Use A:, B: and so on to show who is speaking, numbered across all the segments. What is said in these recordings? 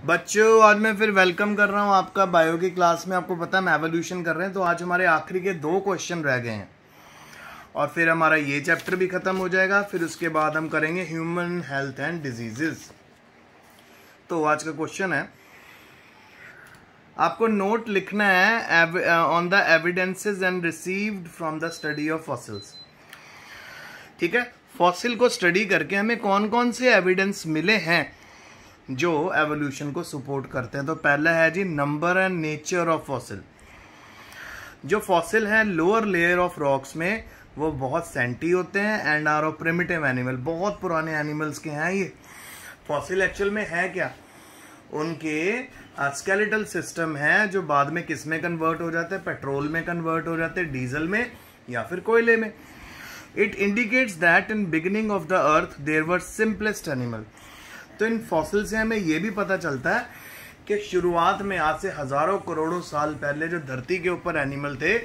A: बच्चों आज मैं फिर वेलकम कर रहा हूँ आपका बायो की क्लास में। आपको पता है हम एवोल्यूशन कर रहे हैं, तो आज हमारे आखिरी के 2 क्वेश्चन रह गए हैं और फिर हमारा ये चैप्टर भी खत्म हो जाएगा। फिर उसके बाद हम करेंगे ह्यूमन हेल्थ एंड डिजीजेस। तो आज का क्वेश्चन है, आपको नोट लिखना है on the evidences and received from the study of fossils. ठीक है, फॉसिल को स्टडी करके हमें कौन कौन से एविडेंस मिले हैं जो एवोल्यूशन को सपोर्ट करते हैं। तो पहला है जी number and nature of fossil. जो फॉसिल है लोअर लेयर ऑफ रॉक्स में वो बहुत सेंटी होते हैं and are of primitive animal, बहुत पुराने एनिमल्स के हैं ये। फॉसिल एक्चुअल में है क्या, उनके स्केलेटल सिस्टम है जो बाद में किस में कन्वर्ट हो जाते हैं, पेट्रोल में कन्वर्ट हो जाते हैं, डीजल में या फिर कोयले में। It indicates that in beginning of the earth there were simplest animal. तो इन फॉसिल से हमें यह भी पता चलता है कि शुरुआत में आज से हजारों करोड़ों साल पहले जो धरती के ऊपर एनिमल थे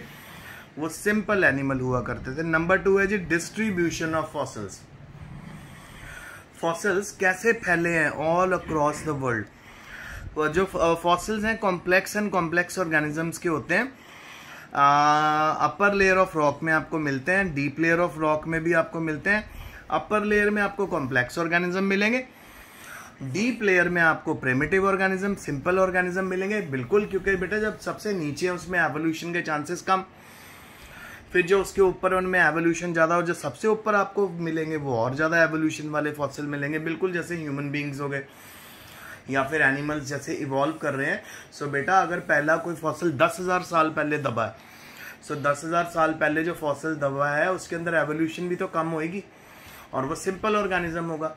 A: वो सिंपल एनिमल हुआ करते थे। नंबर 2 है जी डिस्ट्रीब्यूशन ऑफ फॉसिल्स। फॉसिल्स कैसे फैले हैं ऑल अक्रॉस द वर्ल्ड। जो फॉसिल्स हैं कॉम्प्लेक्स एंड कॉम्प्लेक्स ऑर्गेनिजम्स के होते हैं। अपर लेयर ऑफ रॉक में आपको मिलते हैं, डीप लेयर ऑफ रॉक में भी आपको मिलते हैं। अपर लेयर में आपको कॉम्प्लेक्स ऑर्गेनिज्म मिलेंगे, डीप लेयर में आपको प्रिमिटिव ऑर्गेनिज्म, सिंपल ऑर्गेनिज्म मिलेंगे। बिल्कुल, क्योंकि बेटा जब सबसे नीचे है उसमें एवोल्यूशन के चांसेस कम, फिर जो उसके ऊपर उनमें एवोल्यूशन ज्यादा, और जो सबसे ऊपर आपको मिलेंगे वो और ज्यादा एवोल्यूशन वाले फॉसिल मिलेंगे। बिल्कुल जैसे ह्यूमन बींग्स हो गए या फिर एनिमल्स जैसे इवॉल्व कर रहे हैं। सो बेटा अगर पहला कोई फॉसिल 10,000 साल पहले दबा है, सो 10,000 साल पहले जो फॉसिल दबा है उसके अंदर एवोल्यूशन भी तो कम होगी और वो सिंपल ऑर्गेनिज्म होगा।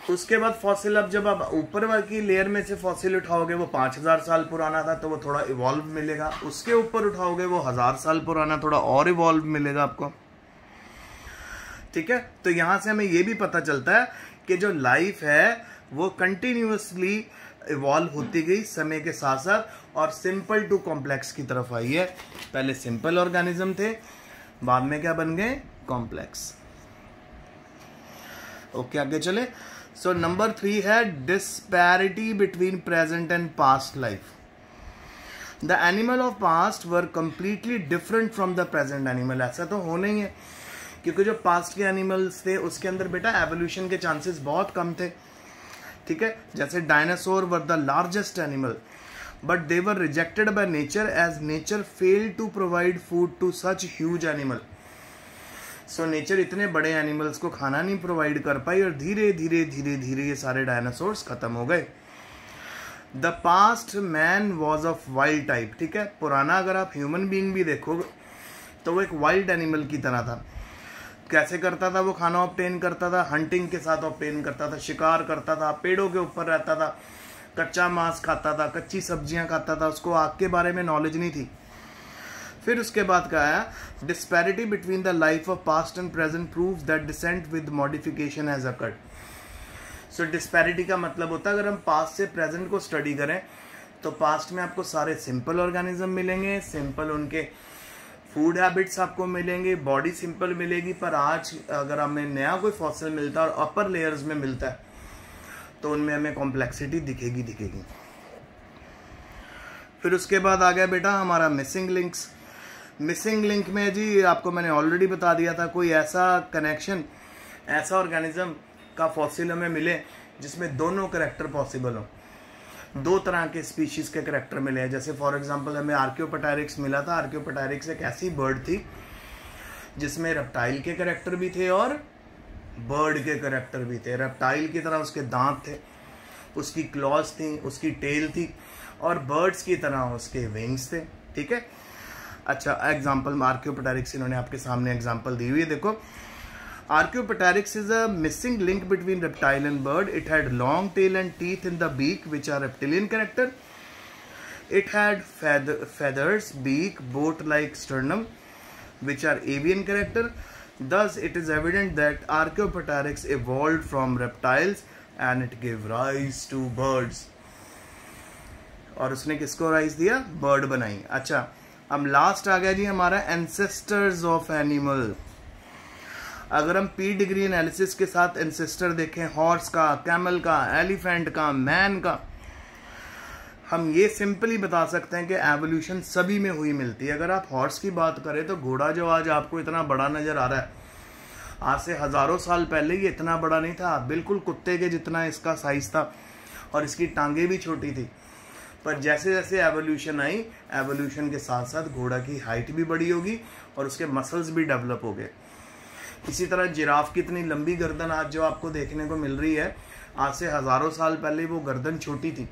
A: उसके बाद फॉसिल, अब जब आप ऊपर की लेयर में से फॉसिल उठाओगे वो 5,000 साल पुराना था तो वो थोड़ा इवॉल्व मिलेगा। उसके ऊपर उठाओगे वो 1,000 साल पुराना, थोड़ा और इवॉल्व मिलेगा आपको। ठीक है, तो यहां से हमें ये भी पता चलता है कि जो लाइफ है वो कंटिन्यूअसली इवॉल्व होती गई समय के साथ साथ और सिंपल टू कॉम्प्लेक्स की तरफ आई है। पहले सिंपल ऑर्गेनिज्म थे, बाद में क्या बन गए, कॉम्प्लेक्स। ओके, आगे चले। सो नंबर 3 है disparity between present and past life. The animal of past were completely different from the present animal. ऐसा तो होना ही है क्योंकि जो पास्ट के एनिमल्स थे उसके अंदर बेटा एवोल्यूशन के चांसेस बहुत कम थे। ठीक है, जैसे dinosaur were the largest animal but they were rejected by nature as nature failed to provide food to such huge animal. So nature इतने बड़े एनिमल्स को खाना नहीं प्रोवाइड कर पाई और धीरे धीरे धीरे धीरे ये सारे डायनासोर्स खत्म हो गए। The past man was of wild type. ठीक है, पुराना अगर आप ह्यूमन बीइंग भी देखोगे तो वो एक वाइल्ड एनिमल की तरह था। कैसे करता था वो, खाना ऑब्टेन करता था, हंटिंग के साथ ऑब्टेन करता था, शिकार करता था, पेड़ों के ऊपर रहता था, कच्चा मांस खाता था, कच्ची सब्जियां खाता था, उसको आग के बारे में नॉलेज नहीं थी। फिर उसके बाद क्या आया, disparity between the life of past and present proves that descent with modification has occurred. So disparity का मतलब होता है अगर हम पास्ट से प्रेजेंट को स्टडी करें तो पास्ट में आपको सारे सिंपल ऑर्गेनिज्म मिलेंगे, सिंपल उनके फूड हैबिट्स आपको मिलेंगे, बॉडी सिंपल मिलेगी। पर आज अगर हमें नया कोई फॉसिल मिलता है और अपर लेयर्स में मिलता है तो उनमें हमें कॉम्प्लेक्सिटी दिखेगी। फिर उसके बाद आ गया बेटा हमारा मिसिंग लिंक्स। मिसिंग लिंक में जी आपको मैंने ऑलरेडी बता दिया था, कोई ऐसा कनेक्शन, ऐसा ऑर्गेनिज्म का फॉसिल हमें मिले जिसमें दोनों करेक्टर पॉसिबल हो, 2 तरह के स्पीशीज के करेक्टर मिले हैं। जैसे फॉर एग्जांपल हमें आर्कियोपेटेरिक्स मिला था। आर्कियोपेटेरिक्स एक ऐसी बर्ड थी जिसमें रेप्टाइल के करेक्टर भी थे और बर्ड के करेक्टर भी थे। रेप्टाइल की तरह उसके दांत थे, उसकी क्लॉज थी, उसकी टेल थी, और बर्ड्स की तरह उसके विंग्स थे। ठीक है, अच्छा एग्जाम्पल आर्कियोपेटेरिक्स इन्होंने आपके सामने एग्जाम्पल दी हुई है, देखो। Archaeopteryx is a missing link between reptile and bird. It had long tail and teeth in the beak, which are reptilian character. It had feathers, beak, boat-like sternum, which are avian character. Thus, it is evident that Archaeopteryx evolved from reptiles and it gave rise to birds. और उसने किसको rise दिया, bird बनाई। अच्छा, अब last आ गया जी हमारा ancestors of animal. अगर हम पी डिग्री एनालिसिस के साथ एंसेस्टर देखें, हॉर्स का, कैमल का, एलिफेंट का, मैन का, हम ये सिंपली बता सकते हैं कि एवोल्यूशन सभी में हुई मिलती है। अगर आप हॉर्स की बात करें तो घोड़ा जो आज आपको इतना बड़ा नजर आ रहा है, आज से हजारों साल पहले ये इतना बड़ा नहीं था, बिल्कुल कुत्ते के जितना इसका साइज था और इसकी टांगे भी छोटी थी। पर जैसे जैसे एवोल्यूशन आई, एवोल्यूशन के साथ साथ घोड़ा की हाइट भी बड़ी होगी और उसके मसल्स भी डेवलप हो गए। इसी तरह जिराफ की इतनी लंबी गर्दन आज जो आपको देखने को मिल रही है, आज से हजारों साल पहले वो गर्दन छोटी थी,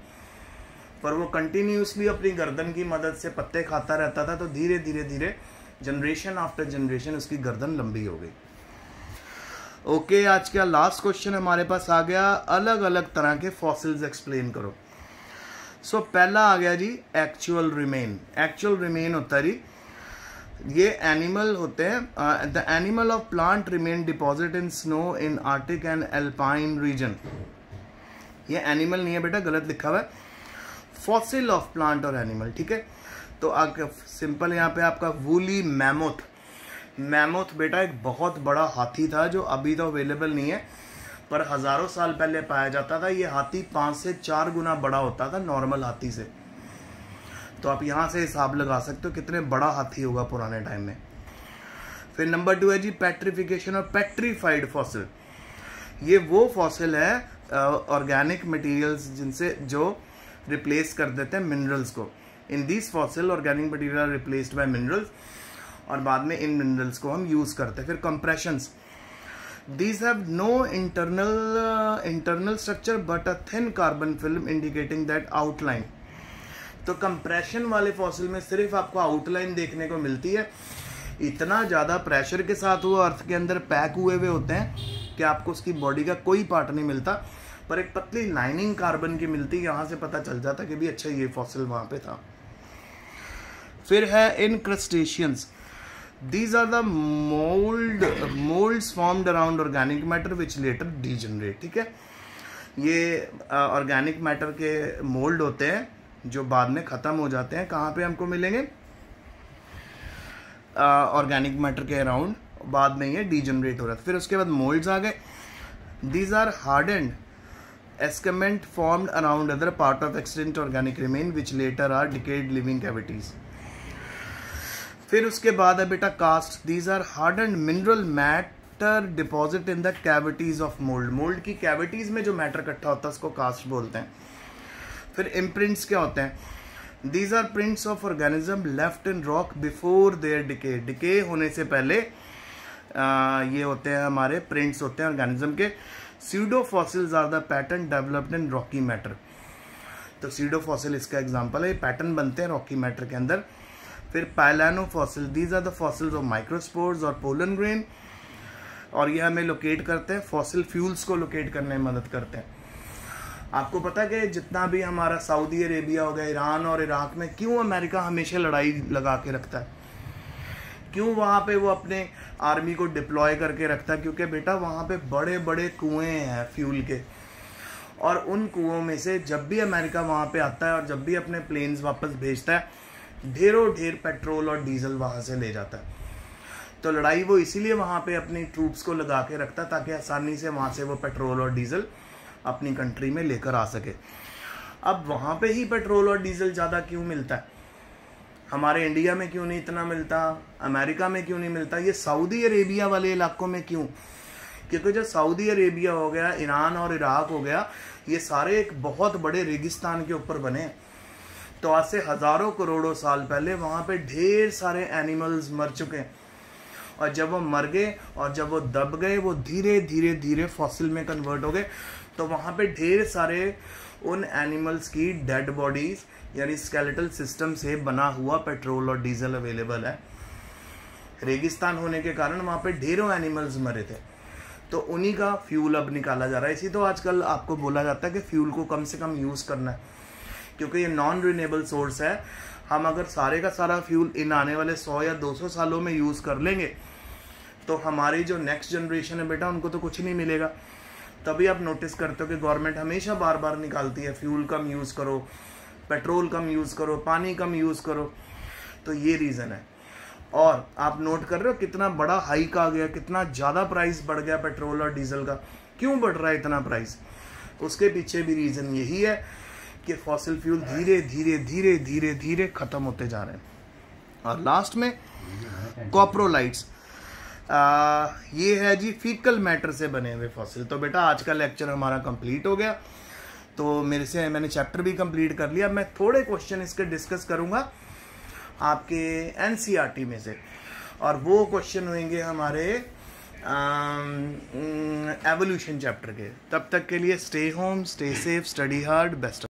A: पर वो कंटिन्यूसली अपनी गर्दन की मदद से पत्ते खाता रहता था, तो धीरे धीरे धीरे जनरेशन आफ्टर जनरेशन उसकी गर्दन लंबी हो गई। ओके, आज का लास्ट क्वेश्चन हमारे पास आ गया, अलग अलग तरह के फॉसिल्स एक्सप्लेन करो। सो पहला आ गया जी एक्चुअल रिमेन। एक्चुअल रिमेन होता है जी, ये एनिमल होते हैं, the animal of plant remain deposit in snow in Arctic and alpine region. ये एनिमल नहीं है बेटा, गलत लिखा हुआ है, फॉसिल ऑफ प्लांट और एनिमल, ठीक है। तो आपका सिंपल यहाँ पे आपका वूली मैमोथ। मैमोथ बेटा एक बहुत बड़ा हाथी था जो अभी तो अवेलेबल नहीं है, पर हजारों साल पहले पाया जाता था। ये हाथी 5 से 4 गुना बड़ा होता था नॉर्मल हाथी से। तो आप यहाँ से हिसाब लगा सकते हो कितने बड़ा हाथी होगा पुराने टाइम में। फिर नंबर 2 है जी पेट्रिफिकेशन और पेट्रीफाइड फॉसिल। ये वो फॉसिल है ऑर्गेनिक मटेरियल्स जिनसे जो रिप्लेस कर देते हैं मिनरल्स को। In this fossil organic material are replaced by minerals, और बाद में इन मिनरल्स को हम यूज करते हैं। फिर compressions, these have no internal structure but a thin carbon film indicating that outline. तो कंप्रेशन वाले फॉसिल में सिर्फ आपको आउटलाइन देखने को मिलती है। इतना ज़्यादा प्रेशर के साथ वो अर्थ के अंदर पैक हुए हुए होते हैं कि आपको उसकी बॉडी का कोई पार्ट नहीं मिलता, पर एक पतली लाइनिंग कार्बन की मिलती है। यहाँ से पता चल जाता कि भी अच्छा ये फॉसिल वहाँ पे था। फिर है इनक्रस्टेशियंस। These are the molds formed around organic matter which later degenerate, ठीक है। ये ऑर्गेनिक मैटर के मोल्ड होते हैं जो बाद में ख़त्म हो जाते हैं। कहाँ पे हमको मिलेंगे? ऑर्गेनिक मैटर के अराउंड, बाद में ये डीजनरेट हो रहा था। फिर उसके बाद मोल्ड्स आ गए। These are hardened escapement formed around other part of extent organic remain which later are decayed living cavities. फिर उसके बाद है बेटा cast. These are hardened mineral matter deposit in the cavities of mould. Mould की cavities में जो matter इकट्ठा होता है उसको कास्ट बोलते हैं। फिर इम्प्रिंट्स क्या होते हैं? These are prints of organism left in rock before their decay. Decay होने से पहले ये होते हैं हमारे प्रिंट्स होते हैं ऑर्गेनिज्म के। Pseudo fossils are the pattern developed in rocky matter. तो सीडो फॉसिल इसका एग्जाम्पल है, ये पैटर्न बनते हैं रॉकी मैटर के अंदर। फिर पाइलानो fossil, these are the fossils of microspores और पोलन ग्रेन, और ये हमें लोकेट करते हैं, फॉसिल फ्यूल्स को लोकेट करने में मदद करते हैं। आपको पता है कि जितना भी हमारा सऊदी अरेबिया हो गया, ईरान और इराक में क्यों अमेरिका हमेशा लड़ाई लगा के रखता है? क्यों वहाँ पे वो अपने आर्मी को डिप्लॉय करके रखता है? क्योंकि बेटा वहाँ पे बड़े बड़े कुएं हैं फ्यूल के, और उन कुओं में से जब भी अमेरिका वहाँ पे आता है और जब भी अपने प्लेन्स वापस भेजता है, ढेरों ढेर पेट्रोल और डीजल वहाँ से ले जाता है। तो लड़ाई वो इसीलिए वहाँ पे अपनी ट्रूप्स को लगा के रखता है ताकि आसानी से वहाँ से वो पेट्रोल और डीजल अपनी कंट्री में लेकर आ सके। अब वहाँ पे ही पेट्रोल और डीजल ज़्यादा क्यों मिलता है? हमारे इंडिया में क्यों नहीं इतना मिलता? अमेरिका में क्यों नहीं मिलता? ये सऊदी अरेबिया वाले इलाकों में क्यों? क्योंकि जो सऊदी अरेबिया हो गया, ईरान और इराक हो गया, ये सारे एक बहुत बड़े रेगिस्तान के ऊपर बने। तो आज से हजारों करोड़ों साल पहले वहाँ पे ढेर सारे एनिमल्स मर चुके हैं, और जब वो मर गए और जब वो दब गए, वो धीरे धीरे धीरे फॉसिल में कन्वर्ट हो गए। तो वहाँ पे ढेर सारे उन एनिमल्स की डेड बॉडीज यानी स्केलेटल सिस्टम से बना हुआ पेट्रोल और डीजल अवेलेबल है। रेगिस्तान होने के कारण वहाँ पे ढेरों एनिमल्स मरे थे, तो उन्हीं का फ्यूल अब निकाला जा रहा है। इसी तो आजकल आपको बोला जाता है कि फ्यूल को कम से कम यूज़ करना है, क्योंकि ये नॉन रिन्यूएबल सोर्स है। हम अगर सारे का सारा फ्यूल इन आने वाले 100 या 200 सालों में यूज़ कर लेंगे तो हमारी जो नेक्स्ट जनरेशन है बेटा, उनको तो कुछ नहीं मिलेगा। तभी आप नोटिस करते हो कि गवर्नमेंट हमेशा बार बार निकालती है फ्यूल कम यूज़ करो, पेट्रोल कम यूज़ करो, पानी कम यूज़ करो। तो ये रीज़न है। और आप नोट कर रहे हो कितना बड़ा हाइक आ गया, कितना ज़्यादा प्राइस बढ़ गया पेट्रोल और डीजल का। क्यों बढ़ रहा है इतना प्राइस? उसके पीछे भी रीज़न यही है कि फॉसिल फ्यूल धीरे धीरे धीरे धीरे धीरे खत्म होते जा रहे हैं। और लास्ट में कॉप्रोलाइट्स, ये है जी फीकल मैटर से बने हुए फॉसिल। तो बेटा आज का लेक्चर हमारा कंप्लीट हो गया, तो मैंने चैप्टर भी कंप्लीट कर लिया। मैं थोड़े क्वेश्चन इसके डिस्कस करूंगा आपके एनसीईआरटी में से, और वो क्वेश्चन होंगे हमारे एवोल्यूशन चैप्टर के। तब तक के लिए stay home, stay safe, study hard, best.